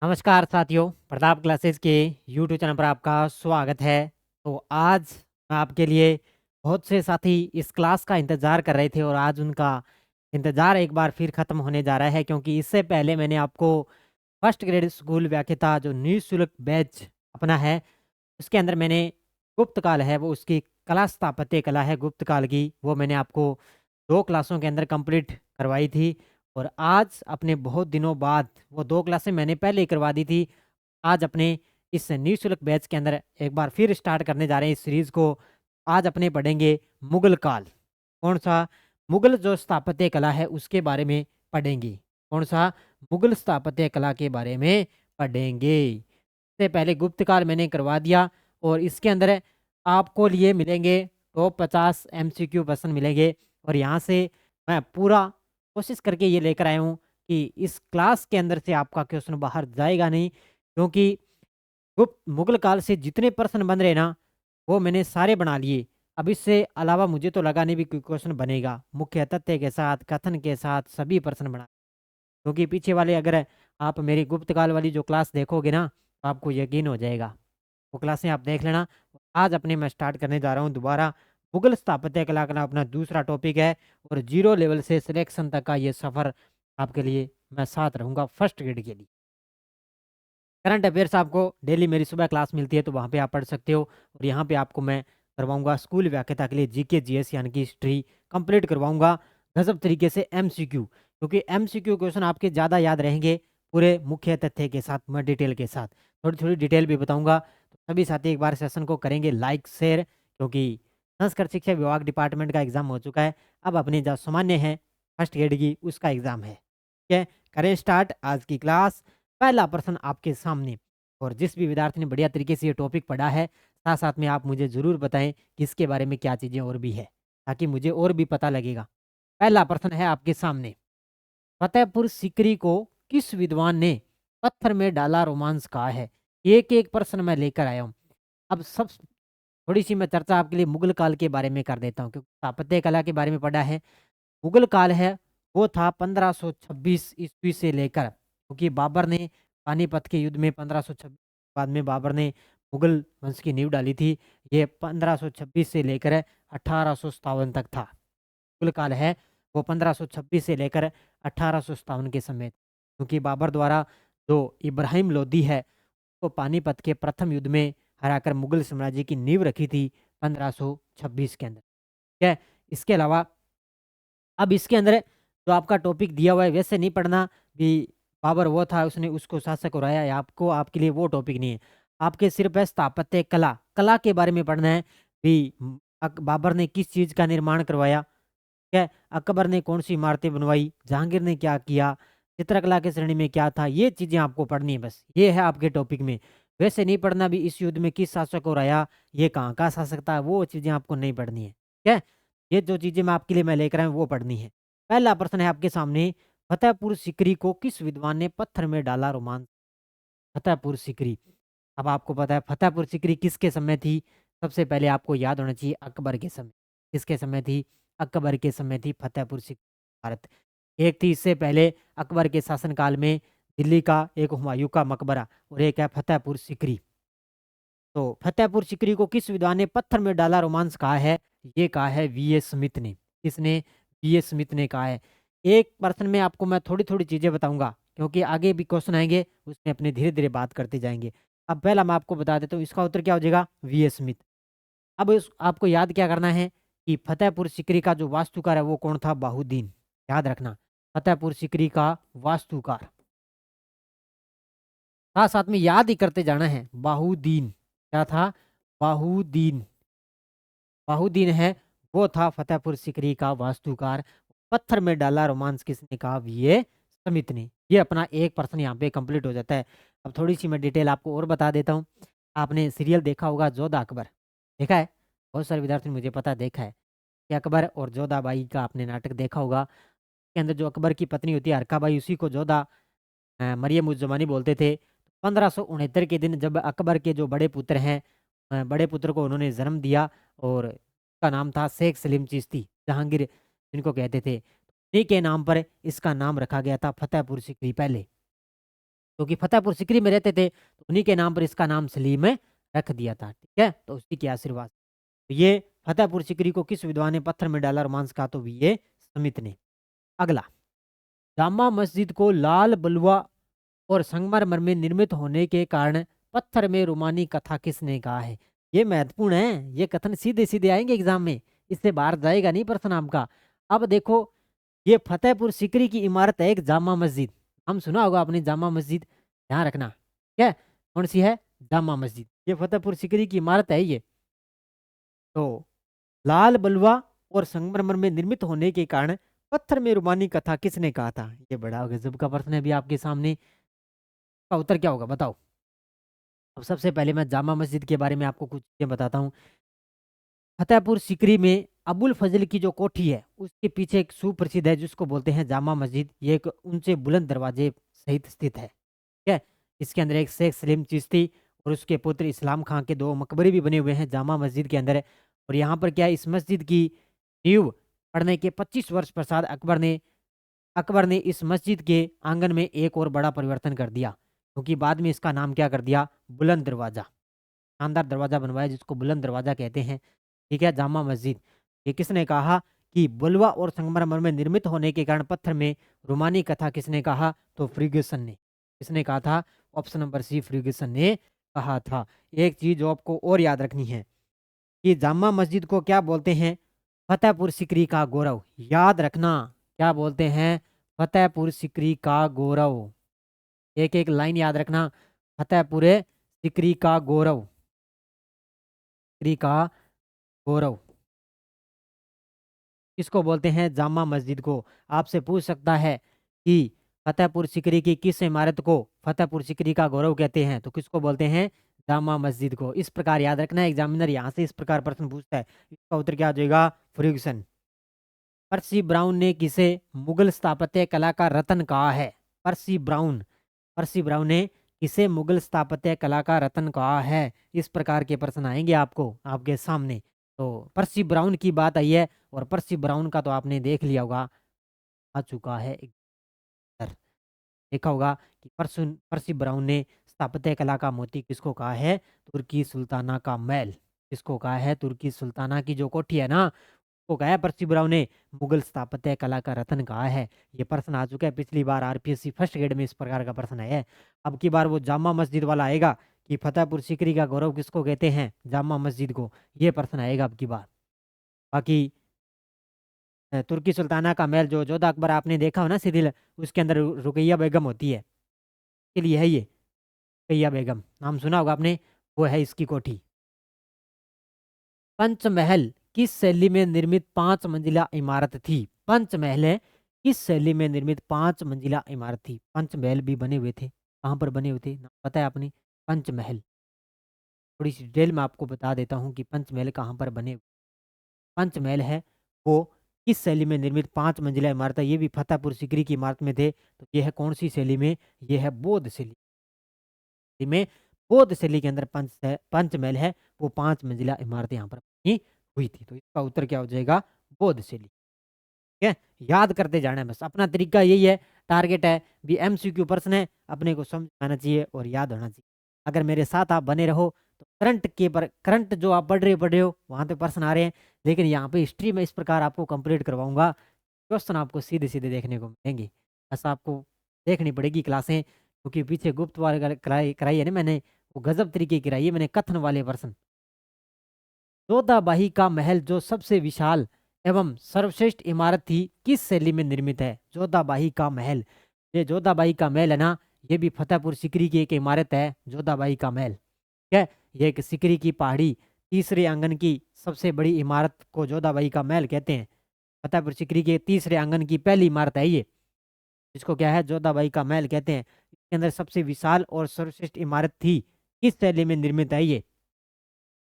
नमस्कार साथियों, प्रताप क्लासेस के यूट्यूब चैनल पर आपका स्वागत है। तो आज मैं आपके लिए बहुत से साथी इस क्लास का इंतज़ार कर रहे थे और आज उनका इंतज़ार एक बार फिर ख़त्म होने जा रहा है, क्योंकि इससे पहले मैंने आपको फर्स्ट ग्रेड स्कूल व्याख्याता जो निःशुल्क बैच अपना है, उसके अंदर मैंने गुप्त काल है वो उसकी कला स्थापत्य कला है गुप्त काल की, वो मैंने आपको 2 क्लासों के अंदर कंप्लीट करवाई थी। और आज अपने बहुत दिनों बाद वो 2 क्लासें मैंने पहले ही करवा दी थी। आज अपने इस निःशुल्क बैच के अंदर एक बार फिर स्टार्ट करने जा रहे हैं इस सीरीज़ को। आज अपने पढ़ेंगे मुगल काल। कौन-सा? मुगल जो स्थापत्य कला है उसके बारे में पढ़ेंगे। कौन-सा? मुगल स्थापत्य कला के बारे में पढ़ेंगे। इससे पहले गुप्त काल मैंने करवा दिया और इसके अंदर आपको लिए मिलेंगे टॉप 50 एमसीक्यू प्रश्न मिलेंगे और यहाँ से मैं पूरा कोशिश करके ये लेकर आया हूँ कि इस क्लास के अंदर से आपका क्वेश्चन बाहर जाएगा नहीं, क्योंकि गुप्त मुगल काल से जितने प्रश्न बन रहे ना वो मैंने सारे बना लिए। अब इससे अलावा मुझे तो लगा नहीं भी कोई क्वेश्चन बनेगा। मुख्य तथ्य के साथ, कथन के साथ सभी प्रश्न बना, क्योंकि पीछे वाले अगर आप मेरी गुप्त काल वाली जो क्लास देखोगे ना तो आपको यकीन हो जाएगा। वो क्लासें आप देख लेना। आज अपने मैं स्टार्ट करने जा रहा हूँ दोबारा मुगल स्थापत्य कला का अपना दूसरा टॉपिक है और जीरो लेवल से सिलेक्शन तक का ये सफ़र आपके लिए मैं साथ रहूँगा फर्स्ट ग्रेड के लिए। करंट अफेयर्स आपको डेली मेरी सुबह क्लास मिलती है तो वहाँ पे आप पढ़ सकते हो और यहाँ पे आपको मैं करवाऊँगा स्कूल व्याख्याता के लिए जीके जीएस यानी कि हिस्ट्री कंप्लीट करवाऊँगा गजब तरीके से एमसीक्यू, क्योंकि एमसीक्यू क्वेश्चन आपके ज़्यादा याद रहेंगे पूरे मुख्य तथ्य के साथ, मैं डिटेल के साथ थोड़ी-थोड़ी डिटेल भी बताऊँगा। तो सभी साथी एक बार सेशन को करेंगे लाइक, शेयर, क्योंकि संस्कृत शिक्षा विभाग डिपार्टमेंट का एग्ज़ाम हो चुका है। अब अपने जो सामान्य है फर्स्ट ग्रेड की उसका एग्ज़ाम है। ठीक है? करें स्टार्ट आज की क्लास। पहला प्रश्न आपके सामने, और जिस भी विद्यार्थी ने बढ़िया तरीके से ये टॉपिक पढ़ा है, साथ साथ में आप मुझे ज़रूर बताएं कि इसके बारे में क्या चीज़ें और भी है, ताकि मुझे और भी पता लगेगा। पहला प्रश्न है आपके सामने, फतेहपुर सीकरी को किस विद्वान ने पत्थर में डाला रोमांस कहा है? एक एक प्रश्न मैं लेकर आया हूँ। अब सब थोड़ी सी मैं चर्चा आपके लिए मुगल काल के बारे में कर देता हूँ, क्योंकि स्थापत्य कला के बारे में पढ़ा है। मुगल काल है वो था 1526 ईस्वी से लेकर, क्योंकि बाबर ने पानीपत के युद्ध में 1526 बाद में बाबर ने मुगल वंश की नींव डाली थी। ये 1526 से लेकर 1857 तक था। मुगल काल है वो 1526 से लेकर 1857 के समय, क्योंकि बाबर द्वारा जो इब्राहिम लोदी है वो पानीपत के प्रथम युद्ध में हराकर मुगल साम्राज्य की नींव रखी थी 1526 के अंदर। ठीक है? इसके अलावा अब इसके अंदर जो आपका टॉपिक दिया हुआ है वैसे नहीं पढ़ना भी बाबर वो था उसने उसको शासक कराया है, आपको आपके लिए वो टॉपिक नहीं है। आपके सिर्फ है स्थापत्य कला, कला के बारे में पढ़ना है भी बाबर ने किस चीज़ का निर्माण करवाया, ठीक है? अकबर ने कौन-सी इमारतें बनवाई, जहांगीर ने क्या किया, चित्रकला की श्रेणी में क्या था, ये चीज़ें आपको पढ़नी है बस। ये है आपके टॉपिक में। वैसे नहीं पढ़ना भी इस युद्ध में किस शासक को रहा, ये कहाँ का शासक था, वो चीज़ें आपको नहीं पढ़नी है। ठीक है? ये जो चीज़ें मैं आपके लिए मैं लेकर आया हूँ वो पढ़नी है। पहला प्रश्न है आपके सामने, फतेहपुर सीकरी को किस विद्वान ने पत्थर में डाला रोमांस? फतेहपुर सीकरी। अब आपको पता है फतेहपुर सीकरी किसके समय थी? सबसे पहले आपको याद होना चाहिए अकबर के समय। किसके समय थी? अकबर के समय थी फतेहपुर सीकरी भारत। एक थी इससे पहले अकबर के शासनकाल में दिल्ली का एक हुमायूँ का मकबरा और एक है फतेहपुर सीकरी। तो फतेहपुर सीकरी को किस विद्वान ने पत्थर में डाला रोमांस कहा है? ये कहा है वीएस स्मिथ ने। किसने? वीएस स्मिथ ने कहा है। एक प्रश्न में आपको मैं थोड़ी-थोड़ी चीज़ें बताऊँगा, क्योंकि आगे भी क्वेश्चन आएँगे, उसमें अपने धीरे-धीरे बात करते जाएँगे। अब पहला मैं आपको बता देता हूँ, इसका उत्तर क्या हो जाएगा? VS Smith. अब इस आपको याद क्या करना है कि फतेहपुर सीकरी का जो वास्तुकार है वो कौन था? बाहुद्दीन। याद रखना, फतेहपुर सीकरी का वास्तुकार। साथ-साथ में याद ही करते जाना है, बाहुदीन। क्या था? बाहुदीन। बाहुदीन है, वो था फतेहपुर सीकरी का वास्तुकार। पत्थर में डाला रोमांस किसने कहा? वीए स्मिथ ने। ये अपना एक प्रश्न यहाँ पे कंप्लीट हो जाता है। अब थोड़ी-सी मैं डिटेल आपको और बता देता हूँ। आपने सीरियल देखा होगा जोधा अकबर, देखा है? बहुत सारे विद्यार्थी ने मुझे पता है देखा है कि अकबर और जोधा बाई का आपने नाटक देखा होगा। के अंदर जो अकबर की पत्नी होती है हरका बाई, उसी को जोधा मरियम उज़ ज़मानी बोलते थे। 1569 के दिन जब अकबर के जो बड़े पुत्र हैं, बड़े पुत्र को उन्होंने जन्म दिया और उसका नाम था शेख सलीम चिश्ती, जहांगीर जिनको कहते थे। इन्हीं के नाम पर इसका नाम रखा गया था फतेहपुर सीकरी पहले। क्योंकि फतेहपुर सीकरी में रहते थे तो उन्हीं के नाम पर इसका नाम सलीम रख दिया था। ठीक है, तो उसी के आशीर्वाद तो ये फतेहपुर सीकरी को किस विद्वान ने पत्थर में डाला रोमांस का, तो ये समित ने। अगला, जामा मस्जिद को लाल बलुआ और संगमरमर में निर्मित होने के कारण पत्थर में रोमानी कथा किसने कहा है। ये महत्वपूर्ण है, ये कथन सीधे सीधे आएंगे एग्जाम में, इससे बाहर जाएगा नहीं प्रश्न आपका। अब देखो, ये फतेहपुर सीकरी की इमारत है एक जामा मस्जिद, हम सुना होगा आपने जामा मस्जिद, ध्यान रखना। ठीक है, कौन सी है, जामा मस्जिद, ये फतेहपुर सीकरी की इमारत है ये। तो लाल बलुआ और संगमरमर में निर्मित होने के कारण पत्थर में रुमानी कथा किसने कहा था। ये बड़ा गजब का प्रश्न है अभी आपके सामने, का उत्तर क्या होगा बताओ। अब सबसे पहले मैं जामा मस्जिद के बारे में आपको कुछ चीजें बताता हूँ। फतेहपुर सीकरी में अबुल फजल की जो कोठी है उसके पीछे एक सुप्रसिद्ध है जिसको बोलते हैं जामा मस्जिद। ये एक ऊंचे बुलंद दरवाजे सहित स्थित है। ठीक है, इसके अंदर एक शेख सलीम चिश्ती और उसके पुत्र इस्लाम खां के 2 मकबरे भी बने हुए हैं जामा मस्जिद के अंदर। और यहाँ पर क्या है, इस मस्जिद की नींव पड़ने के 25 वर्ष पश्चात अकबर ने इस मस्जिद के आंगन में एक और बड़ा परिवर्तन कर दिया, क्योंकि बाद में इसका नाम क्या कर दिया, बुलंद दरवाजा, शानदार दरवाजा बनवाया जिसको बुलंद दरवाजा कहते हैं। ठीक है, जामा मस्जिद, ये किसने कहा कि बलुआ और संगमरमर में निर्मित होने के कारण पत्थर में रोमानी कथा किसने कहा, तो फ्रीगसन ने। किसने कहा था, ऑप्शन नंबर सी, फ्रीगसन ने कहा था। एक चीज जो आपको और याद रखनी है कि जामा मस्जिद को क्या बोलते हैं, फतेहपुर सीकरी का गौरव। याद रखना, क्या बोलते हैं, फतेहपुर सीकरी का गौरव। एक एक लाइन याद रखना, फतेहपुर सीकरी का गौरव, सीकरी का गौरव किसको बोलते हैं, जामा मस्जिद को। आपसे पूछ सकता है कि फतेहपुर सीकरी की किस इमारत को फतेहपुर सीकरी का गौरव कहते हैं, तो किसको बोलते हैं, जामा मस्जिद को। इस प्रकार याद रखना है, एग्जामिनर यहाँ से इस प्रकार प्रश्न पूछता है, इसका उत्तर क्या हो जाएगा, फर्ग्यूसन। पर्सी ब्राउन ने किसे मुगल स्थापत्य कला का रत्न कहा है। पर्सी ब्राउन ने किसे मुगल स्थापत्य कला का रत्न कहा है। इस प्रकार के प्रश्न आएंगे आपको आपके सामने। तो पर्सी ब्राउन की बात आई है, और पर्सी ब्राउन का तो आपने देख लिया होगा, आ चुका है इधर। देखा होगा कि पर्सी ब्राउन ने स्थापत्य कला का मोती किसको कहा है, तुर्की सुल्ताना का महल। किसको कहा है, तुर्की सुल्ताना की जो कोठी है ना, को कहा है पर्सी ब्राउन ने मुगल स्थापत्य कला का रत्न कहा है। ये प्रश्न आ चुका है, पिछली बार आरपीएससी फर्स्ट ग्रेड में इस प्रकार का प्रश्न है। अब की बार वो जामा मस्जिद वाला आएगा कि फतेहपुर सीकरी का गौरव किसको कहते हैं, जामा मस्जिद को। ये प्रश्न आएगा अब की बार। बाकी तुर्की सुल्ताना का महल जो जोधा अकबर आपने देखा हो ना सीरियल, उसके अंदर रुकैया बेगम होती है, के लिए है ये, रुकैया बेगम नाम सुना होगा आपने, वो है इसकी कोठी। पंचमहल किस शैली में निर्मित 5 मंजिला इमारत थी। पंचमहल है किस शैली में निर्मित 5 मंजिला इमारत थी। पंचमहल भी बने हुए थे, कहाँ पर बने हुए थे, नाम पता है आपने, पंचमहल। थोड़ी सी डिटेल में आपको बता देता हूँ कि पंचमहल कहाँ पर बने। पंचमहल है वो किस शैली में निर्मित 5 मंजिला इमारत है, ये भी फतेहपुर सीकरी की इमारत में थे। तो ये है कौन सी शैली में, ये है बौद्ध शैली में। बौद्ध शैली के अंदर पंचमहल है, वो 5 मंजिला इमारत यहाँ पर बनी हुई थी। तो इसका उत्तर क्या हो जाएगा, बौद्ध शैली। ठीक है, याद करते जाना है बस, अपना तरीका यही है, टारगेट है भी एमसीक्यू प्रश्न है, अपने को समझ आना चाहिए और याद होना चाहिए। अगर मेरे साथ आप बने रहो तो करंट जो आप पढ़ रहे हो वहां पे प्रश्न आ रहे हैं, लेकिन यहाँ पे हिस्ट्री में इस प्रकार आपको कंप्लीट करवाऊंगा, क्वेश्चन आपको सीधे सीधे देखने को मिलेंगे। बस आपको देखनी पड़ेगी क्लासें, क्योंकि पीछे गुप्त वाले कराई कराई है ना मैंने, वो गजब तरीके की कराई है मैंने, कथन वाले प्रश्न। जोधाबाई का महल जो सबसे विशाल एवं सर्वश्रेष्ठ इमारत थी किस शैली में निर्मित है। जोधाबाई का महल, ये जोधाबाई का महल है ना, ये भी फतेहपुर सीकरी की एक इमारत है, जोधाबाई का महल। ठीक है, ये एक सीकरी की पहाड़ी तीसरे आंगन की सबसे बड़ी इमारत को जोधाबाई का महल कहते हैं। फतेहपुर सीकरी के तीसरे आंगन की पहली इमारत है ये, जिसको क्या है, जोधाबाई का महल कहते हैं। इसके अंदर सबसे विशाल और सर्वश्रेष्ठ इमारत थी, किस शैली में निर्मित है ये,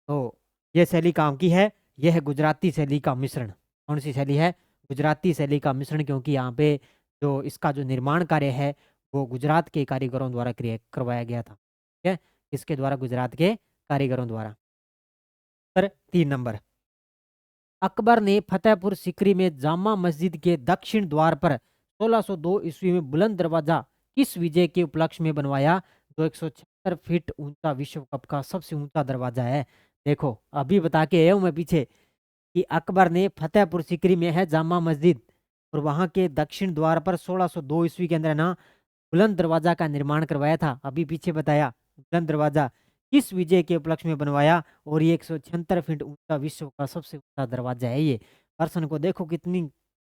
तो यह शैली काम की है, यह है गुजराती शैली का मिश्रण। कौन सी शैली है, गुजराती शैली का मिश्रण, क्योंकि यहाँ पे जो इसका जो निर्माण कार्य है वो गुजरात के कारीगरों द्वारा करवाया गया था। ठीक है, इसके द्वारा, गुजरात के कारीगरों द्वारा। पर 3 नंबर, अकबर ने फतेहपुर सीकरी में जामा मस्जिद के दक्षिण द्वार पर 1602 ईस्वी में बुलंद दरवाजा किस विजय के उपलक्ष्य में बनवाया जो 176 फीट ऊंचा विश्व कप का सबसे ऊंचा दरवाजा है? देखो अभी बता के आया हूं मैं पीछे कि अकबर ने फतेहपुर सीकरी में है जामा मस्जिद और वहां के दक्षिण द्वार पर 1602 ईस्वी के अंदर ना बुलंद दरवाजा का निर्माण करवाया था। अभी पीछे बताया बुलंद दरवाजा किस विजय के उपलक्ष्य में बनवाया और ये 176 फीट ऊंचा विश्व का सबसे ऊंचा दरवाजा है। ये प्रश्न को देखो कितनी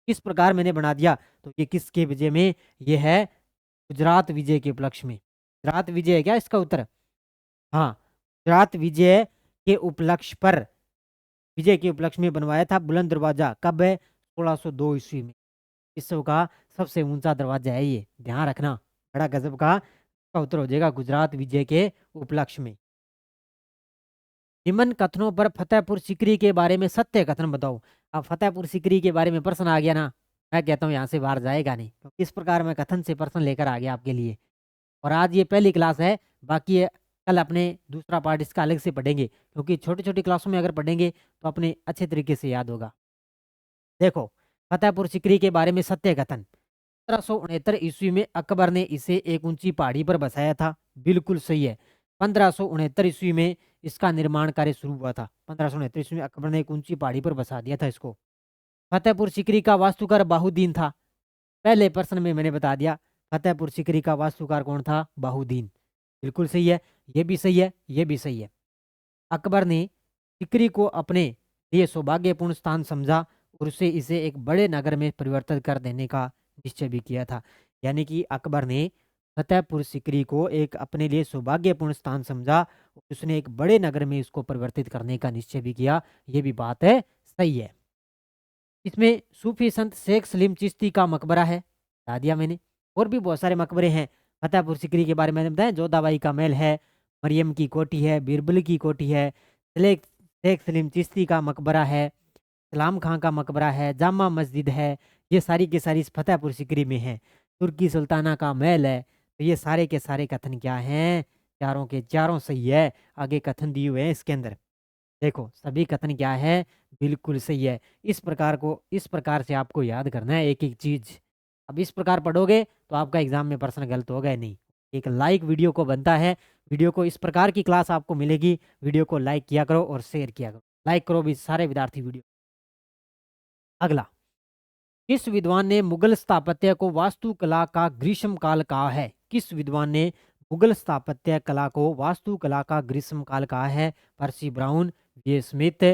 किस प्रकार मैंने बना दिया। तो ये किसके विजय में? ये है गुजरात विजय के उपलक्ष्य में। गुजरात विजय है क्या इसका उत्तर? हाँ, गुजरात विजय के उपलक्ष्य पर विजय के उपलक्ष्य में बनवाया था बुलंद दरवाजा। कब है? 1602 ईस्वी में। विश्व का सबसे ऊंचा दरवाजा है ये, ध्यान रखना। बड़ा गजब का उत्तर हो जाएगा गुजरात विजय के उपलक्ष्य में। निम्न कथनों पर फतेहपुर सीकरी के बारे में सत्य कथन बताओ। अब फतेहपुर सीकरी के बारे में प्रश्न आ गया ना, मैं कहता हूँ यहाँ से बाहर जाएगा नहीं। तो इस प्रकार मैं कथन से प्रश्न लेकर आ गया आपके लिए। और आज ये पहली क्लास है, बाकी कल अपने दूसरा पार्ट इसका अलग से पढ़ेंगे, क्योंकि छोटी छोटी क्लासों में अगर पढ़ेंगे तो अपने अच्छे तरीके से याद होगा। देखो फतेहपुर सीकरी के बारे में सत्य कथन। 1569 ईस्वी में अकबर ने इसे एक ऊंची पहाड़ी पर बसाया था, बिल्कुल सही है। 1569 ईस्वी में इसका निर्माण कार्य शुरू हुआ था। 1569 ईस्वी में अकबर ने एक ऊंची पहाड़ी पर बसा दिया था इसको। फतेहपुर सीकरी का वास्तुकार बाहुदीन था। पहले प्रश्न में मैंने बता दिया फतेहपुर सीकरी का वास्तुकार कौन था? बाहुदीन। बिल्कुल सही है, ये भी सही है, ये भी सही है। अकबर ने सीकरी को अपने लिए सौभाग्यपूर्ण स्थान समझा और उसे इसे एक बड़े नगर में परिवर्तित कर देने का निश्चय भी किया था। यानी कि अकबर ने फतेहपुर सीकरी को एक अपने लिए सौभाग्यपूर्ण स्थान समझा और उसने एक बड़े नगर में इसको परिवर्तित करने का निश्चय भी किया। ये भी बात है, सही है। इसमें सूफी संत शेख सलीम चिश्ती का मकबरा है, बता दिया मैंने। और भी बहुत सारे मकबरे हैं फतेहपुर सीकरी के बारे में मैंने बताया। जोधाबाई का महल है, मरियम की कोठी है, बीरबल की कोठी है, शेख सलीम चिश्ती का मकबरा है, सलाम खां का मकबरा है, जामा मस्जिद है। ये सारी की सारी इस फतेहपुर सीकरी में है। तुर्की सुल्ताना का महल है। तो ये सारे के सारे कथन क्या हैं? चारों के चारों सही है। आगे कथन दिए हुए हैं इसके अंदर, देखो सभी कथन क्या है? बिल्कुल सही है। इस प्रकार से आपको याद करना है एक एक चीज। अब इस प्रकार पढ़ोगे तो आपका एग्जाम में प्रश्न गलत होगा ही नहीं। एक लाइक वीडियो को बनता है। वीडियो को इस प्रकार की क्लास आपको मिलेगी, वीडियो को लाइक किया करो और शेयर किया करो। लाइक करो भी सारे विद्यार्थी वीडियो। अगला, किस विद्वान ने मुगल स्थापत्य को वास्तुकला का ग्रीष्म काल कहा है? किस विद्वान ने मुगल स्थापत्य कला को वास्तुकला का ग्रीष्म काल कहा है? Percy Brown, V Smith,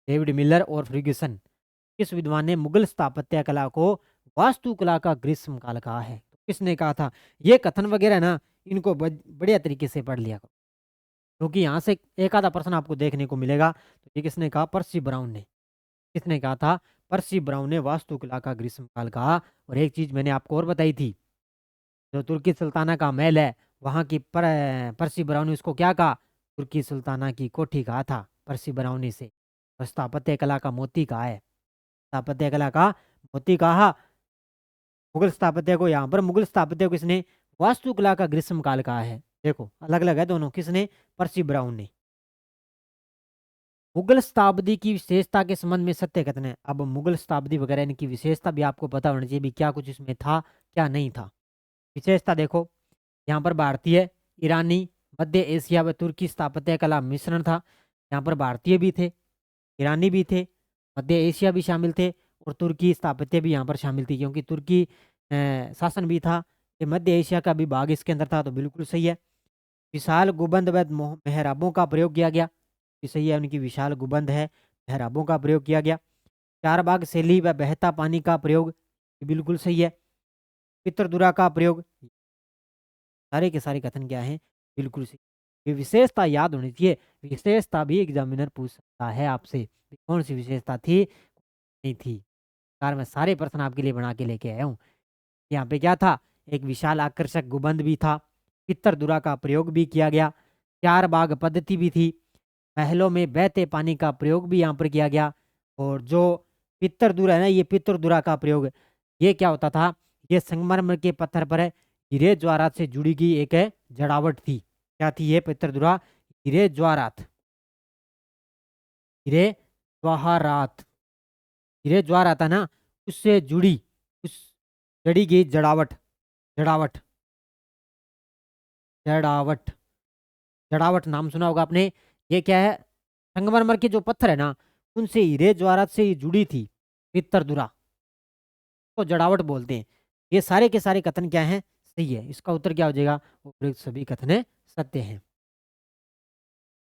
David Miller और फ्रिग्यूसन। किस विद्वान ने मुगल स्थापत्य कला को वास्तुकला का ग्रीष्म काल कहा है? तो किसने कहा था? ये कथन वगैरह ना, इनको बढ़िया तरीके से पढ़ लिया करो, क्योंकि यहाँ से एक आधा प्रश्न आपको देखने को मिलेगा। तो ये किसने कहा? पर्सी ब्राउन ने। किसने कहा था? पर्सी ब्राउन ने वास्तुकला का ग्रीष्म काल कहा। और एक चीज मैंने आपको और बताई थी, जो तुर्की सुल्ताना का महल है वहां की पर्सी ब्राउन ने उसको क्या कहा? तुर्की सुल्ताना की कोठी कहा था पर्सी ब्राउन से। और स्थापत्य कला का मोती कहा है, स्थापत्य कला का मोती कहा। मुगल स्थापत्य को, यहाँ पर मुगल स्थापत्य को किसने वास्तुकला का ग्रीष्म काल कहा है? देखो अलग अलग है दोनों। किसने? पर्सी ब्राउन ने। मुगल शताब्दी की विशेषता के संबंध में सत्य कथन है। अब मुगल शताब्दी वगैरह इनकी विशेषता भी आपको पता होनी चाहिए भी, क्या कुछ इसमें था क्या नहीं था। विशेषता देखो, यहाँ पर भारतीय, ईरानी, मध्य एशिया व तुर्की स्थापत्य कला मिश्रण था। यहाँ पर भारतीय भी थे, ईरानी भी थे, मध्य एशिया भी शामिल थे और तुर्की स्थापत्य भी यहाँ पर शामिल थी, क्योंकि तुर्की शासन भी था। ये मध्य एशिया का भी भाग इसके अंदर था, तो बिल्कुल सही है। विशाल गुंबद व मेहराबों का प्रयोग किया गया, ये सही है। उनकी विशाल गुंबद है, मेहराबों का प्रयोग किया गया। चार बाग शैली व बहता पानी का प्रयोग, ये बिल्कुल सही है। पितरदुरा का प्रयोग, सारे के सारे कथन क्या हैं? बिल्कुल सही। ये विशेषता याद होनी चाहिए। विशेषता भी एग्जामिनर पूछ सकता है आपसे, कौन सी विशेषता थी नहीं थी। कार मैं सारे प्रश्न आपके लिए बना के लेके आया हूँ। यहाँ पे क्या था? एक विशाल आकर्षक गुबंद भी था, पितरदुरा का प्रयोग भी किया गया, चार बाग पद्धति भी थी, महलों में बहते पानी का प्रयोग भी यहाँ पर किया गया। और जो पितरदुरा है ना, ये पितरदुरा का प्रयोग, ये क्या होता था? ये संगमरमर के पत्थर पर हीरे ज्वारात से जुड़ी गई एक जड़ावट थी। क्या थी ये पितरदुरा? हीरे ज्वारात, हीरे ज्वारात, हीरे ज्वारात है ना, उससे जुड़ी, उस जड़ी गई जड़ावट, जड़ावट जड़ावट, जड़ावट नाम सुना होगा आपने। ये क्या है, संगमरमर के जो पत्थर है ना, उनसे हीरे जवाहरात से ये जुड़ी थी पित्तरदुरा, को जड़ावट बोलते हैं। ये सारे के सारे कथन क्या हैं, सही है। इसका उत्तर क्या हो जाएगा, उपरोक्त सभी कथन सत्य हैं।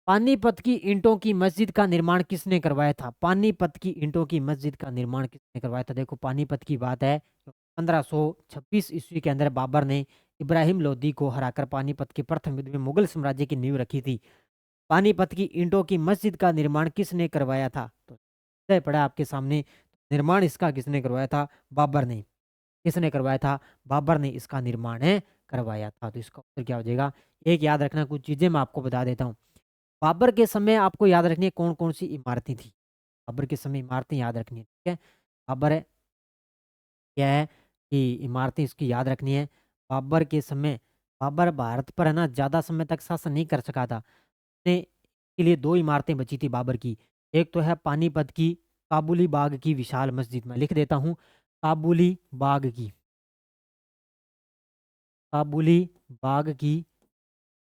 पानीपत की ईंटों की मस्जिद का निर्माण किसने करवाया था? पानीपत की ईंटों की मस्जिद का निर्माण किसने करवाया था? देखो पानीपत की बात है, 1526 ईस्वी के अंदर बाबर ने इब्राहिम लोदी को हराकर पानीपत के प्रथम युद्ध में मुगल साम्राज्य की नींव रखी थी। पानीपत की ईंटों की मस्जिद का निर्माण किसने करवाया था? तो तय पड़ा आपके सामने, निर्माण इसका किसने करवाया था? बाबर ने। किसने करवाया था? बाबर ने इसका निर्माण करवाया था। तो इसका उत्तर क्या हो जाएगा? एक याद रखना, कुछ चीजें मैं आपको बता देता हूँ। बाबर के समय आपको याद रखनी है कौन कौन सी इमारतें थी। बाबर के समय इमारतें याद रखनी है, ठीक है। बाबर क्या है कि इमारतें इसकी याद रखनी है। बाबर के समय, बाबर भारत पर है ना ज़्यादा समय तक शासन नहीं कर सका था। ने के लिए दो इमारतें बची थी बाबर की। एक तो है पानीपत की काबुली बाग की विशाल मस्जिद, मैं लिख देता हूँ, काबुली बाग की, काबुली बाग की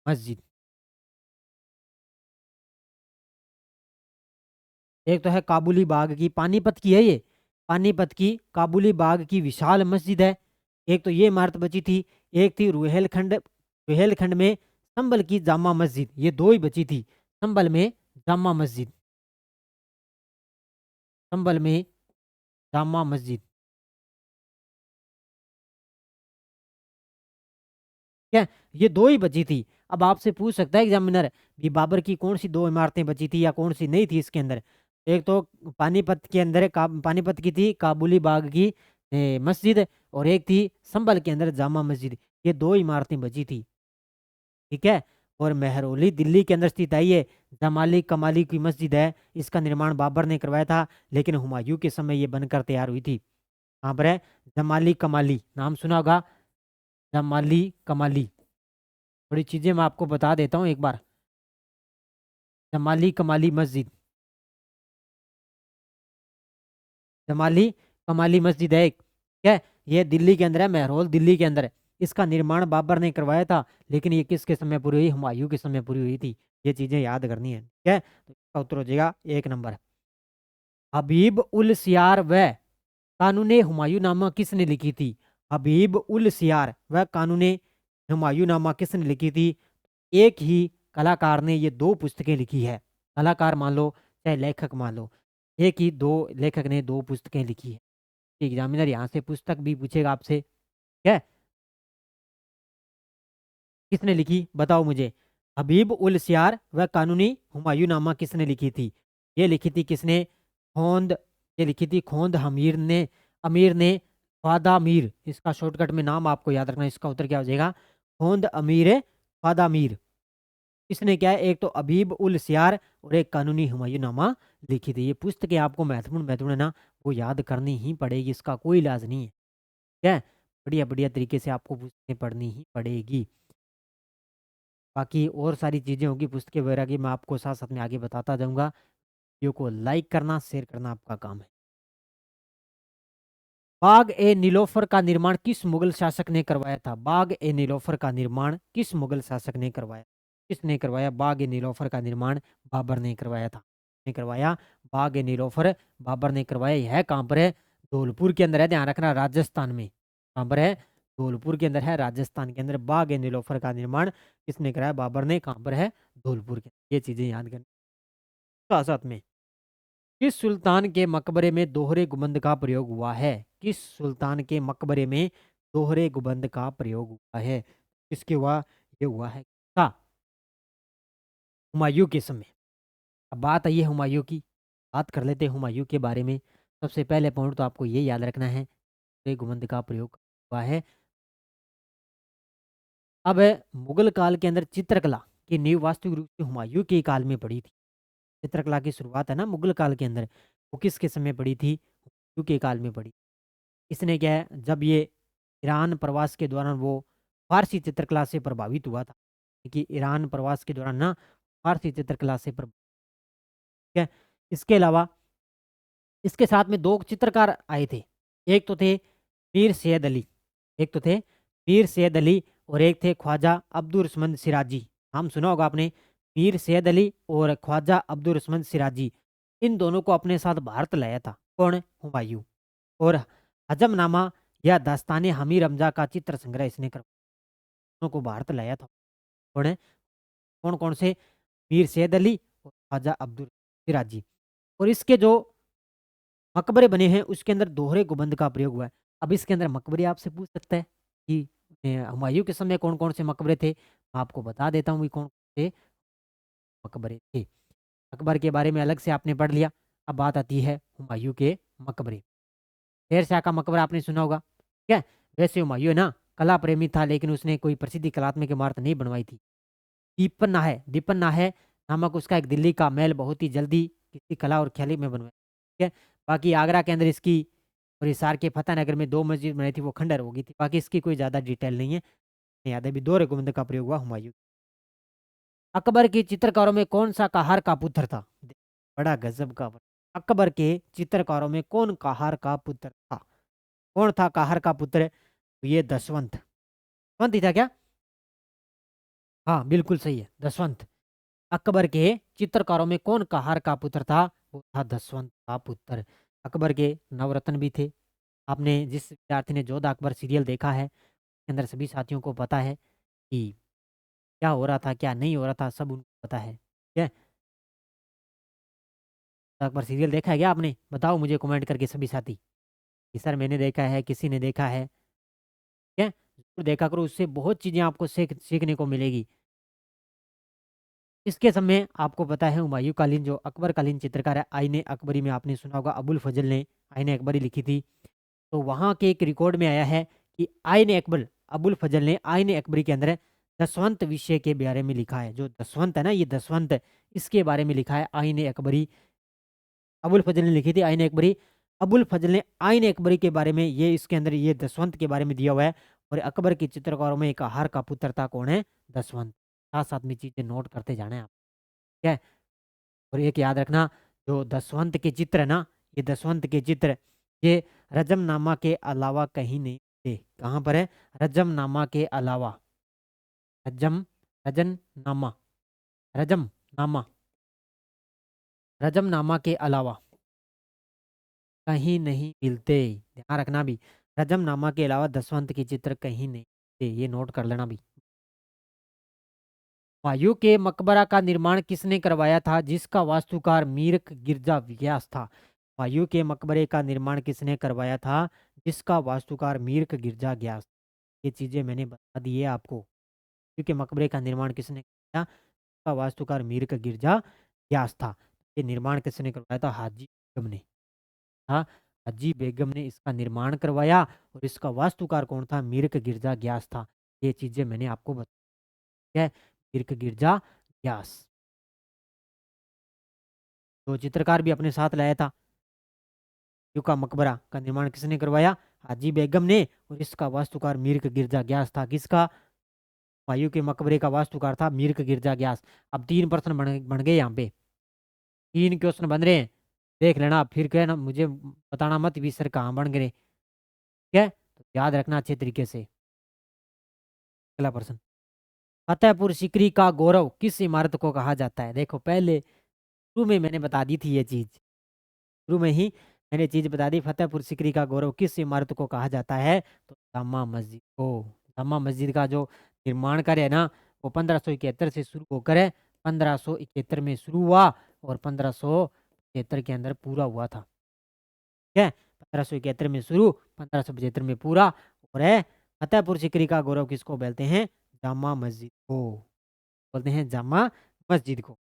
मस्जिद। एक तो है काबुली बाग की, पानीपत की है ये, पानीपत की काबुली बाग की विशाल मस्जिद है। एक तो ये इमारत बची थी। एक थी रुहेलखंड, रुहेलखंड में संभल की जामा मस्जिद, ये दो ही बची थी। संभल में जामा मस्जिद, संभल में जामा मस्जिद, ठीक है। ये दो ही बची थी। अब आपसे पूछ सकता है एग्जामिनर भी बाबर की कौन सी दो इमारतें बची थी या कौन सी नहीं थी इसके अंदर। एक तो पानीपत के अंदर पानीपत की थी काबुली बाग की मस्जिद, और एक थी संभल के अंदर जामा मस्जिद। ये दो इमारतें बची थी, ठीक है। और मेहरौली दिल्ली के अंदर स्थित है ये जमाली कमाली की मस्जिद है। इसका निर्माण बाबर ने करवाया था, लेकिन हुमायूं के समय ये बनकर तैयार हुई थी। कहाँ पर है? जमाली कमाली, नाम सुना होगा, जमाली कमाली। थोड़ी चीजें मैं आपको बता देता हूँ एक बार। जमाली कमाली मस्जिद, जमाली कमाली मस्जिद है एक, ठीक है। ये दिल्ली के अंदर है, महरौल दिल्ली के अंदर है। इसका निर्माण बाबर ने करवाया था, लेकिन ये किसके समय पूरी हुई? हुमायूं के समय पूरी हुई थी। ये चीजें याद करनी है, ठीक है। तो इसका उत्तर हो जाएगा 1 नंबर। हबीब उल सियार व कानूने हुमायूं नामा किसने लिखी थी? हबीब उल सियार व कानूने हुमायूं नामा किसने लिखी थी? एक ही कलाकार ने ये दो पुस्तकें लिखी है। कलाकार मान लो चाहे लेखक मान लो, एक ही दो लेखक ने दो पुस्तकें लिखी है। एग्जामिनर यहाँ से पुस्तक भी पूछेगा आपसे, ठीक है। किसने लिखी बताओ मुझे? हबीब उल सियार व कानूनी हुमायूं नामा किसने लिखी थी? ये लिखी थी किसने? खोंद, ये लिखी थी खोंद हमीर ने, अमीर ने, ख्वादा मीर। इसका शॉर्टकट में नाम आपको याद रखना है। इसका उत्तर क्या हो जाएगा? खोंद अमीर ख्वादा मीर। इसने क्या है, एक तो अबीब उल सियार और एक कानूनी हुमायूं नामा लिखी थी। ये पुस्तकें आपको महत्वपूर्ण महत्वपूर्ण है ना, वो याद करनी ही पड़ेगी, इसका कोई इलाज नहीं है, ठीक है। बढ़िया बढ़िया तरीके से आपको पुस्तकें पढ़नी ही पड़ेगी। बाकी और सारी चीज़ें होंगी पुस्तकें वगैरह की, मैं आपको साथ साथ में आगे बताता जाऊंगा। वीडियो को लाइक करना शेयर करना आपका काम है। बाग ए नीलोफर का निर्माण किस मुगल शासक ने करवाया था? बाग ए नीलोफर का निर्माण किस मुगल शासक ने करवाया? किसने करवाया बाग ए नीलोफर का निर्माण? बाबर ने करवाया था। ने करवाया बाग ए नीलोफर, बाबर ने करवाया। यह कहाँ पर है? धौलपुर के अंदर है, ध्यान रखना, राजस्थान में। कहाँ पर है? धौलपुर के अंदर है, राजस्थान के अंदर। बाग ए नीलोफर का निर्माण किसने कराया? बाबर ने। कहाँ पर है? धौलपुर के। ये चीजें याद करनी साथ साथ में। किस सुल्तान के मकबरे में दोहरे गुंबद का प्रयोग हुआ है? किस सुल्तान के मकबरे में दोहरे गुंबद का प्रयोग हुआ है? किसके हुआ? ये हुआ है का हुमायूं के समय। अब बात आई है हुमायूं की, बात कर लेते हैं हुमायूं के बारे में। सबसे पहले पॉइंट तो आपको ये याद रखना है, दोहरे गुंबद का प्रयोग हुआ है। अब मुगल काल के अंदर चित्रकला की नींव वास्तविक रूप से हुमायूं के काल में पड़ी थी। चित्रकला की शुरुआत है ना मुगल काल के अंदर, वो किसके समय पड़ी थी? हुमायूं के काल में पड़ी। इसने क्या है, जब ये ईरान प्रवास के दौरान वो फारसी चित्रकला से प्रभावित हुआ था, क्योंकि ईरान प्रवास के दौरान ना फारसी चित्रकला से प्रभावित, ठीक है। इसके अलावा इसके साथ में दो चित्रकार आए थे। एक तो थे पीर सैयद अली, एक तो थे पीर सैयद अली और एक थे ख्वाजा अब्दुल सिराजी। नाम सुना होगा आपने, मीर सैयद अली और ख्वाजा अब्दुल सिराजी। इन दोनों को अपने साथ भारत लाया था कौन? हुमायूं। और हजमनामा या दास्तान हमीर रमजा का चित्र संग्रह इसने दोनों को भारत लाया था। कौन है? कौन कौन से? मीर सैयद अली और ख्वाजा अब्दुल सिराजी। और इसके जो मकबरे बने हैं उसके अंदर दोहरे गुंबद का प्रयोग हुआ है। अब इसके अंदर मकबरे आपसे पूछ सकता है कि हुमायूं के समय कौन कौन से मकबरे थे। मैं आपको बता देता हूँ कौन से मकबरे थे। अकबर के बारे में अलग से आपने पढ़ लिया। अब बात आती है हुमायूं के मकबरे। शेर शाह का मकबरा आपने सुना होगा, ठीक है। वैसे हुमायूं है ना कला प्रेमी था, लेकिन उसने कोई प्रसिद्ध कलात्मक इमारत नहीं बनवाई थी। दीपन नाहे नामक उसका एक दिल्ली का महल बहुत ही जल्दी किसी कला और ख्याली में बनवाया, ठीक है। बाकी आगरा के अंदर इसकी और हिसार के फतेहनगर में 2 मस्जिद बनाई थी, वो खंडर हो गई थी। बाकी इसकी कोई ज़्यादा डिटेल नहीं है। याद है भी दोहरे गुंबद का प्रयोग हुआ हुमायूं। अकबर के चित्रकारों में कौन सा कहार का पुत्र था? बड़ा गजब का अकबर के चित्रकारों में कौन कहार का पुत्र था? कौन था कहार का पुत्र? ये दशवंत। दशवंत ही था क्या? हाँ बिल्कुल सही है, दशवंत। अकबर के चित्रकारों में कौन कहार का पुत्र था? वो था दशवंत का पुत्र। अकबर के नवरत्न भी थे। आपने जिस विद्यार्थी ने जोधा अकबर सीरियल देखा है उसके अंदर सभी साथियों को पता है कि क्या हो रहा था क्या नहीं हो रहा था, सब उनको पता है, ठीक है। जोधा अकबर सीरियल देखा है क्या आपने? बताओ मुझे कमेंट करके सभी साथी कि सर मैंने देखा है, किसी ने देखा है, ठीक है। जरूर देखा करो, उससे बहुत चीज़ें आपको सीखने को मिलेगी। इसके समय आपको पता है हुमायूं कालीन जो अकबर कालीन चित्रकार है आईने अकबरी में आपने सुना होगा, अबुल फजल ने आईने अकबरी लिखी थी। तो वहाँ के एक रिकॉर्ड में आया है कि आईने अकबर अबुल फजल ने आईने अकबरी के अंदर दसवंत विषय के बारे में लिखा है। जो दसवंत है ना, ये दसवंत इसके बारे में लिखा है आईने अकबरी। अबुल फजल ने लिखी थी आईने अकबरी। अबुल फजल ने आईने अकबरी के बारे में ये इसके अंदर ये दसवंत के बारे में दिया हुआ है। और अकबर के चित्रकारों में एक आहार का पुत्र था कौन है? दसवंत। साथ साथ में चीजें नोट करते जाना है आप, ठीक है। और एक याद रखना, जो दसवंत के चित्र है ना, ये दसवंत के चित्र ये रजमनामा के अलावा कहीं नहीं थे। कहाँ पर है? रजमनामा के अलावा। रजम रजननामा रजमनामा रजमनामा के अलावा कहीं नहीं मिलते। ध्यान रखना भी, रजमनामा के अलावा दसवंत के चित्र कहीं नहीं मिलते, ये नोट कर लेना भी। हुमायूं के मकबरा का निर्माण किसने करवाया था जिसका वास्तुकार मीर गिरजा व्यास था? हुमायूं के मकबरे का निर्माण किसने करवाया था जिसका वास्तुकार मीर गिरजा व्यास? ये चीजें मैंने बता दी है आपको। क्योंकि मकबरे का निर्माण किसने करवाया? इसका वास्तुकार मीर गिरजा व्यास था। ये निर्माण किसने करवाया था? हाजी बेगम ने। हाँ, हाजी बेगम ने इसका निर्माण करवाया। और इसका वास्तुकार कौन था? मीर गिरजा व्यास था। ये चीजें मैंने आपको बताया है। मीर गिरजा व्यास तो चित्रकार भी अपने साथ लाया था। हुमायूं का मकबरा का निर्माण किसने करवाया? हाजी बेगम ने। और इसका वास्तुकार मीर गिरजा ग्यास था। किसका? हुमायूं के मकबरे का वास्तुकार था मीर गिरजा ग्यास। अब 3 प्रश्न बन गए यहाँ पे, 3 क्वेश्चन बन रहे हैं। देख लेना फिर क्या है ना, मुझे बताना मत भी सर कहाँ बन गए, ठीक है। तो याद रखना अच्छे तरीके से। अगला प्रश्न, फतेहपुर सीकरी का गौरव किस इमारत को कहा जाता है? देखो पहले शुरू में मैंने बता दी थी ये चीज, शुरू में ही मैंने चीज बता दी। फतेहपुर सीकरी का गौरव किस इमारत को कहा जाता है? तो जामा मस्जिद को। जामा मस्जिद का जो निर्माण कार्य है ना, वो 1571 से शुरू होकर 1571 में शुरू हुआ और 1575 के अंदर पूरा हुआ था, ठीक है। 1571 में शुरू, 1575 में पूरा। और है फतेहपुर सीकरी का गौरव किसको बोलते हैं? जामा मस्जिद को बोलते हैं, जामा मस्जिद को।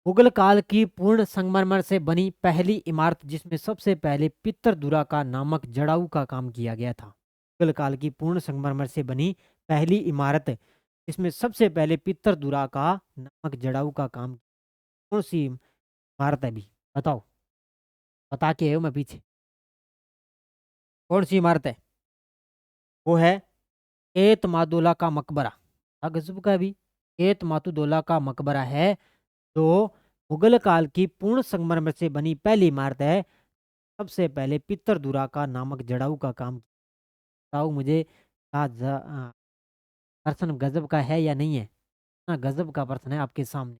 मुगल काल की पूर्ण संगमरमर से बनी पहली इमारत जिसमें सबसे पहले पित्तरदुरा का नामक जड़ाऊ का काम किया गया था। मुगल काल की पूर्ण संगमरमर से बनी पहली इमारत जिसमें सबसे पहले पित्तरदुरा का नामक जड़ाऊ का काम, कौन सी इमारत है भी? बताओ, बता के आयो मैं पीछे। कौन सी इमारत है? वो है एत मादोला का मकबरा। गजब का भी एत मातुदोला का मकबरा है जो मुगल काल की पूर्ण संगमरमर से बनी पहली इमारत है। सबसे पहले पित्तरदुरा का नामक जड़ाऊ का काम। बताओ मुझे प्रश्न गजब का है या नहीं है? गजब का प्रश्न है आपके सामने।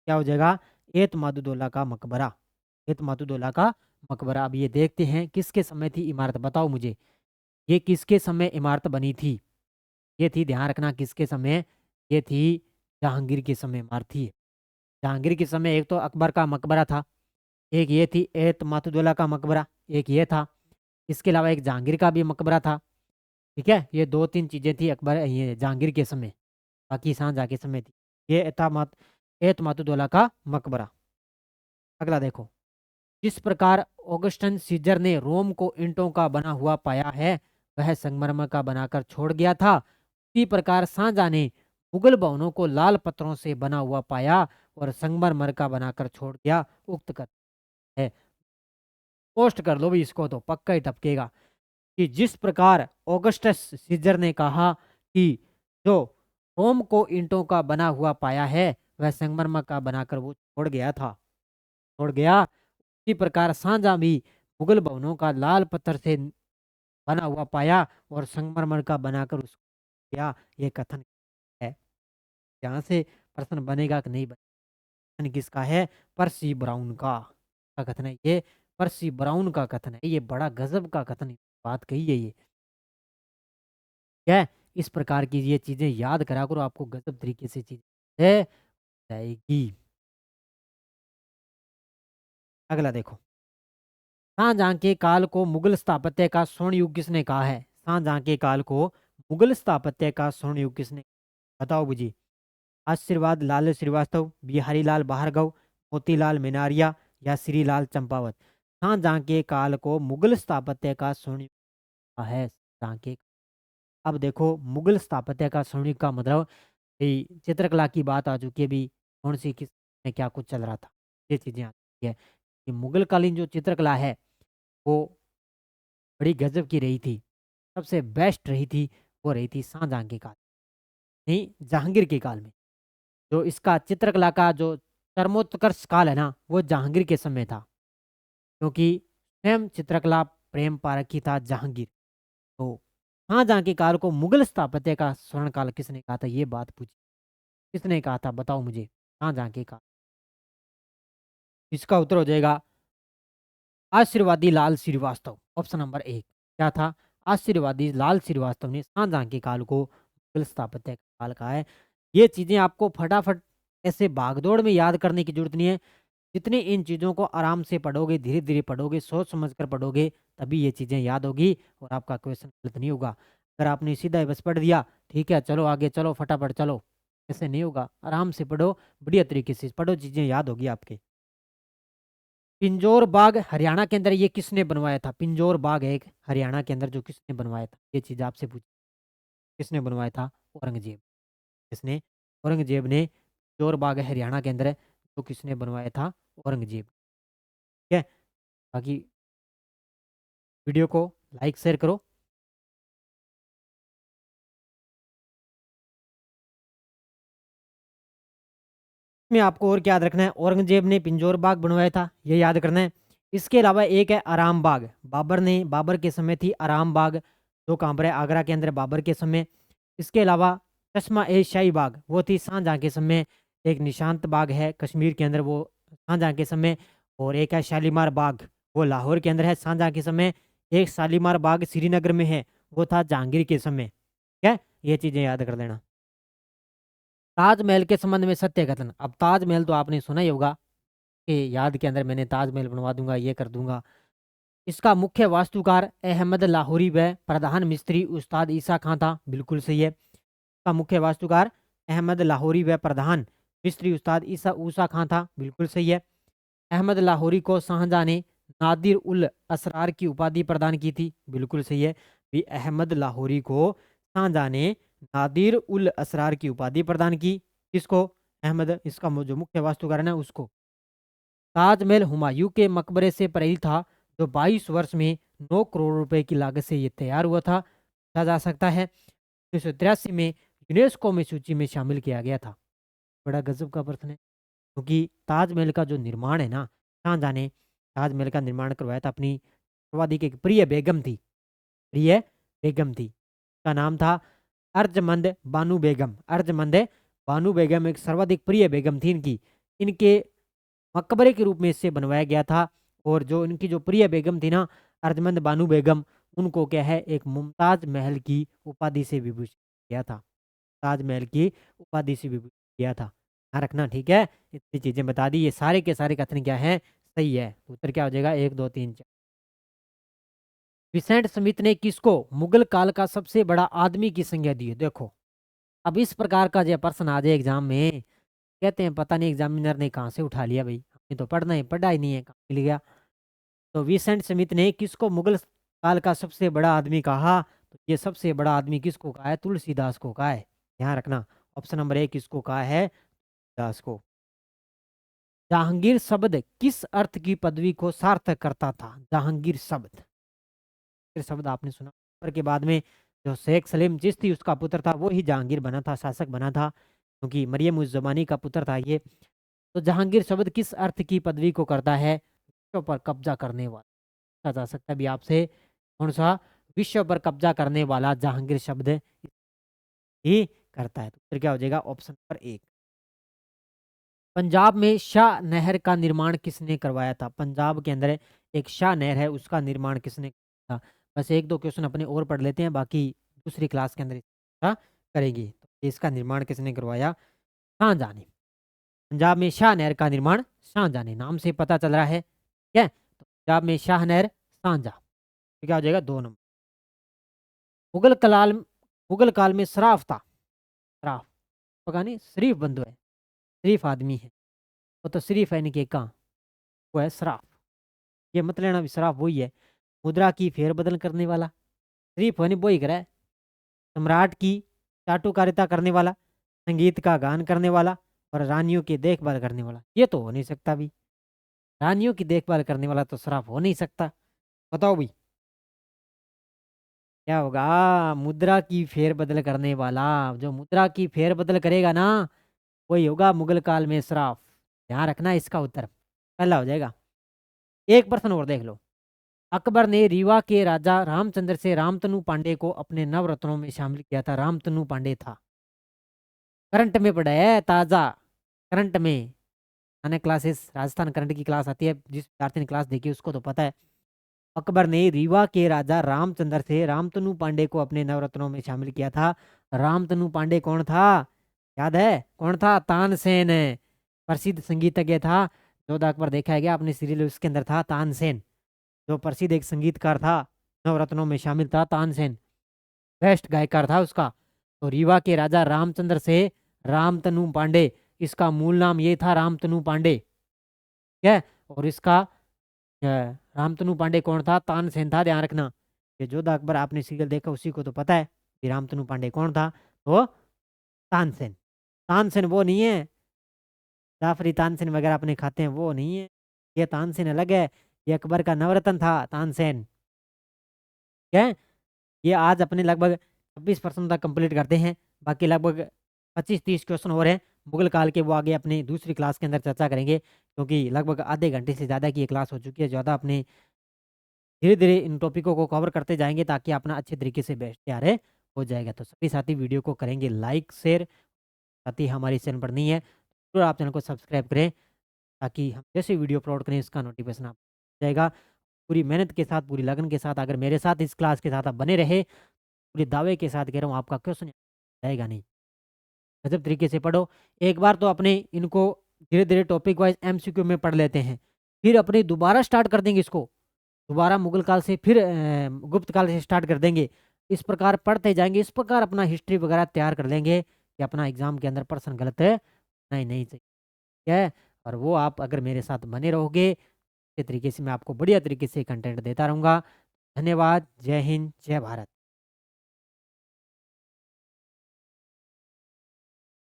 क्या हो जाएगा? एतमादुद्दौला का मकबरा। एतमादुद्दौला का मकबरा। अब ये देखते हैं किसके समय थी इमारत, बताओ मुझे। ये किसके समय इमारत बनी थी? ये थी, ध्यान रखना, किसके समय? ये थी जहांगीर के समय इमारत थी। जहांगीर के समय एक तो अकबर का मकबरा था, एक ये थी एतमादुद्दौला का मकबरा, एक ये था। इसके अलावा एक जहांगीर का भी मकबरा था। ठीक है, ये दो तीन चीजें थी अकबर ये जहांगीर के समय, बाकी शाहजहां के समय थी। ये एतमादुद्दौला का मकबरा। अगला देखो, जिस प्रकार ऑगस्टन सीजर ने रोम को ईंटों का बना हुआ पाया है, वह संगमरमर का बनाकर छोड़ गया था, उसी प्रकार शाहजहां ने मुगल भवनों को लाल पत्थरों से बना हुआ पाया और संगमरमर का बनाकर छोड़ दिया। उक्त कर है, पोस्ट कर लो भी इसको, तो पक्का ही टपकेगा। कि जिस प्रकार ऑगस्टस सीजर ने कहा कि जो रोम को ईंटों का बना हुआ पाया है, वह संगमरमर का बनाकर वो छोड़ गया था, छोड़ गया। इसी प्रकार शाहजहां भी मुगल भवनों का लाल पत्थर से बना हुआ पाया और संगमरमर का बनाकर उसको किया। ये कथन है, यहाँ से प्रश्न बनेगा कि नहीं बनेगा? कथन किसका है? पर्सी ब्राउन का कथन है ये। पर्सी ब्राउन का कथन है ये, बड़ा गजब का कथन बात कही है ये। क्या है? इस प्रकार की ये चीजें याद करा करो, आपको गजब तरीके से चीज जाएगी। अगला देखो, शाहजहां के काल को मुगल स्थापत्य का स्वर्ण युग किसने कहा है? शाहजहां के काल को मुगल स्थापत्य का स्वर्ण युग किसने, बताओ मुझे। आशीर्वाद लाल श्रीवास्तव, बिहारी लाल भार्गव, मोतीलाल मिनारिया या श्रीलाल चंपावत। शाहजहां के काल को मुगल स्थापत्य का स्वर्ण युग कहा है। शाहजहां के, अब देखो मुगल स्थापत्य का स्वर्ण युग का मतलब, चित्रकला की बात आ चुकी है भी, कौन सी किस में क्या कुछ चल रहा था, ये चीजें आती है कि मुगल कालीन जो चित्रकला है वो बड़ी गजब की रही थी, सबसे बेस्ट रही थी, वो रही थी शाहजहां के काल, नहीं जहांगीर के काल में। जो इसका चित्रकला का जो चरमोत्कर्ष काल है ना, वो जहांगीर के समय था, क्योंकि स्वयं चित्रकला प्रेम पारखी था जहांगीर। तो शाहजहां के काल को मुगल स्थापत्य का स्वर्ण काल किसने कहा था, ये बात पूछी, किसने कहा था बताओ मुझे शाहजहां के काल। इसका उत्तर हो जाएगा आशीर्वादी लाल श्रीवास्तव, ऑप्शन नंबर एक। क्या था? आशीर्वादी लाल श्रीवास्तव ने शाहजहां के काल को मुगल स्थापत्य का काल कहा है। ये चीजें आपको फटाफट ऐसे भागदौड़ में याद करने की जरूरत नहीं है। जितनी इन चीज़ों को आराम से पढ़ोगे, धीरे धीरे पढ़ोगे, सोच समझ कर पढ़ोगे, तभी ये चीज़ें याद होगी और आपका क्वेश्चन गलत नहीं होगा। अगर आपने सीधा ही बस पढ़ दिया, ठीक है चलो आगे चलो फटाफट चलो, ऐसे नहीं होगा। आराम से पढ़ो, बढ़िया तरीके से पढ़ो, चीज़ें याद होगी आपके। पिंजौर बाग हरियाणा के अंदर ये किसने बनवाया था? पिंजौर बाग है एक हरियाणा के अंदर, जो किसने बनवाया था, ये चीज़ आपसे पूछ, किसने बनवाया था? औरंगजेब। किसने? औरंगजेब ने पिंजौर बाग है हरियाणा के अंदर है, जो किसने बनवाया था? औरंगजेब। ठीक है, बाकी वीडियो को लाइक शेयर करो। में आपको और क्या याद रखना है? औरंगजेब ने पिंजौर बाग बनवाया था, ये याद करना है। इसके अलावा एक है आराम बाग, बाबर के समय थी आराम बाग, जो कहाँ पर है? आगरा के अंदर, बाबर के समय। इसके अलावा चश्मा ए शाही बाग, वो थी शाहजहां के समय। एक निशांत बाग है कश्मीर के अंदर, वो शाहजहां के समय। और एक है शालीमार बाग, वो लाहौर के अंदर है शाहजहां के समय। एक शालीमार बाग श्रीनगर में है, वो था जहांगीर के समय। ठीक है, ये चीजें याद कर लेना। ताजमहल के संबंध में सत्य कथन। अब ताजमहल तो आपने सुना ही होगा कि याद के अंदर मैंने ताजमहल बनवा दूंगा, ये कर दूंगा। इसका मुख्य वास्तुकार अहमद लाहौरी व प्रधान मिस्त्री उस्ताद ईसा खां था, बिल्कुल सही है। इसका मुख्य वास्तुकार अहमद लाहौरी व प्रधान मिस्त्री उस्ताद ईसा ऊसा खां था, बिल्कुल सही है। अहमद लाहौरी को शाहजहां ने नादिर उल असरार की उपाधि प्रदान की थी, बिल्कुल सही है। भी अहमद लाहौरी को शाहजहां ने नादिर उल असरार की उपाधि प्रदान की, किसको? अहमद, इसका जो मुख्य वास्तुकार है ना उसको। ताजमहल हुमायूं के मकबरे से प्रेरित था, जो 22 वर्ष में 9 करोड़ रुपए की लागत से ये तैयार हुआ था, कहा जा सकता है। 1983 में यूनेस्को में सूची में शामिल किया गया था। बड़ा गजब का प्रश्न है, क्योंकि ताजमहल का जो निर्माण है ना, शाहजहां ने ताजमहल का निर्माण करवाया था अपनी सर्वाधिक एक प्रिय बेगम थी, प्रिय बेगम थी। उसका नाम था अर्जमंद बानू बेगम। अर्जमंद बानू बेगम एक सर्वाधिक प्रिय बेगम थी इनकी। इनके मकबरे के रूप में इससे बनवाया गया था। और जो इनकी जो प्रिय बेगम थी ना, अर्जमंद बानू बेगम, उनको क्या है एक मुमताज महल की उपाधि से विभूषित किया था। ताजमहल की उपाधि से विभूषित किया था। ध्यान रखना, ठीक है। इतनी चीजें बता दी, ये सारे के सारे कथन क्या है, सही है। उत्तर क्या हो जाएगा, 1 2 3 4। विसेंट स्मिथ ने किसको मुगल काल का सबसे बड़ा आदमी की संज्ञा दी है? देखो, अब इस प्रकार का जो प्रश्न आ जाए एग्जाम में, कहते हैं पता नहीं एग्जामिनर ने कहाँ से उठा लिया भाई, हमने तो पढ़ा ही नहीं है, कहाँ मिल गया। तो विसेंट स्मिथ ने किसको मुगल काल का सबसे बड़ा आदमी कहा? तो ये सबसे बड़ा आदमी किसको कहा है? तुलसीदास को कहा है। ध्यान रखना, ऑप्शन नंबर 1 किसको कहा है? दास को। जहांगीर शब्द किस अर्थ की पदवी को सार्थक करता था? जहांगीर शब्द, ये शब्द आपने सुना पर के बाद में जो शेख सलीम चिश्ती उसका पुत्र था, वो ही जहांगीर बना था, शासक बना था, क्योंकि मरियम उज जमानी का पुत्र था ये। तो जहांगीर शब्द किस अर्थ की पदवी को करता है? विश्व पर कब्जा करने वाला। पूछा जा सकता है भी आपसे, कौन सा? विश्व पर कब्जा करने वाला जहांगीर शब्द ही करता है। तो फिर क्या हो जाएगा, ऑप्शन नंबर 1। पंजाब में शाह नहर का निर्माण किसने करवाया था? पंजाब के अंदर एक शाह नहर है, उसका निर्माण किसने किया था? बस 1 2 क्वेश्चन अपने और पढ़ लेते हैं, बाकी दूसरी क्लास के अंदर इसका करेंगे। तो इसका निर्माण किसने करवाया? शाहजहां ने। पंजाब में शाह नहर का निर्माण शाहजहां ने, नाम से पता चल रहा है, ठीक है। तो पंजाब में शाह नहर, शाहजहां। तो क्या हो जाएगा, 2 नंबर। मुगल काल में शराफ था। शराफ पता नहीं, शरीफ बंधु है, शरीफ आदमी है, वो तो शरीफ है इनके कहाँ, वो है शराफ। ये मत लेना भी शराफ वही है मुद्रा की फेरबदल करने वाला, शरीफ होने वो ही करा है। सम्राट की चाटुकारिता करने वाला, संगीत का गान करने वाला, और रानियों की देखभाल करने वाला, ये तो हो नहीं सकता भी। रानियों की देखभाल करने वाला तो शराफ हो नहीं सकता। बताओ भाई क्या होगा? मुद्रा की फेरबदल करने वाला, जो मुद्रा की फेरबदल करेगा ना, वही होगा मुगल काल में शराफ। ध्यान रखना, इसका उत्तर पहला हो जाएगा। एक प्रश्न और देख लो। अकबर ने रीवा के राजा रामचंद्र से रामतनु पांडे को अपने नवरत्नों में शामिल किया था। रामतनु पांडे था, करंट में पढ़ा है, ताजा करंट में आने क्लासेस, राजस्थान करंट की क्लास आती है, जिस विद्यार्थी ने क्लास देखी उसको तो पता है। अकबर ने रीवा के राजा रामचंद्र से रामतनु पांडे को अपने नवरत्नों में शामिल किया था। रामतनु पांडे कौन था? याद है कौन था? तानसेन, प्रसिद्ध संगीतज्ञ था। जोधा अकबर देखा गया अपने सीरियल, उसके अंदर था तानसेन, जो प्रसिद्ध एक संगीतकार था, नवरत्नों में शामिल था तानसेन, बेस्ट गायकार था उसका। तो रीवा के राजा रामचंद्र से रामतनु पांडे, इसका मूल नाम ये था रामतनु पांडे, ठीक है। और इसका रामतनु पांडे कौन था? तानसेन था। ध्यान रखना, ये जोधा अकबर आपने सीरियल देखा उसी को तो पता है कि रामतनु पांडे कौन था। तो तानसेन, तानसेन वो नहीं है, जाफरी तानसेन वगैरह अपने खाते हैं वो नहीं है, ये तानसेन अलग है। ये अकबर का नवरत्न था तानसेन, क्या है। ये आज अपने लगभग 26% तक कंप्लीट करते हैं, बाकी लगभग 25-30 क्वेश्चन और हैं मुगल काल के, वो आगे अपनी दूसरी क्लास के अंदर चर्चा करेंगे, क्योंकि लगभग आधे घंटे से ज़्यादा की ये क्लास हो चुकी है। ज़्यादा अपने धीरे धीरे इन टॉपिकों को कवर करते जाएंगे, ताकि अपना अच्छे तरीके से बेस्ट तैयार है हो जाएगा। तो सभी साथी वीडियो को करेंगे लाइक शेयर, साथ ही हमारी चैनल पर नहीं है तो आप चैनल को सब्सक्राइब करें, ताकि हम जैसे वीडियो अपलोड करें इसका नोटिफिकेशन आप जाएगा। पूरी मेहनत के साथ, पूरी लगन के साथ, अगर मेरे साथ इस क्लास के साथ आप बने रहे, पूरे दावे के साथ कह रहा हूँ, आपका क्वेश्चन जाएगा नहीं। गजब तरीके से पढ़ो। एक बार तो अपने इनको धीरे धीरे टॉपिक वाइज एमसीक्यू में पढ़ लेते हैं, फिर अपने दोबारा स्टार्ट कर देंगे इसको, दोबारा मुगल काल से, फिर गुप्त काल से स्टार्ट कर देंगे। इस प्रकार पढ़ते जाएंगे, इस प्रकार अपना हिस्ट्री वगैरह तैयार कर लेंगे कि अपना एग्जाम के अंदर प्रश्न गलत है नहीं चाहिए, ठीक है। और वो आप अगर मेरे साथ बने रहोगे, इस तरीके से मैं आपको बढ़िया तरीके से कंटेंट देता रहूँगा। धन्यवाद। जय हिंद, जय भारत।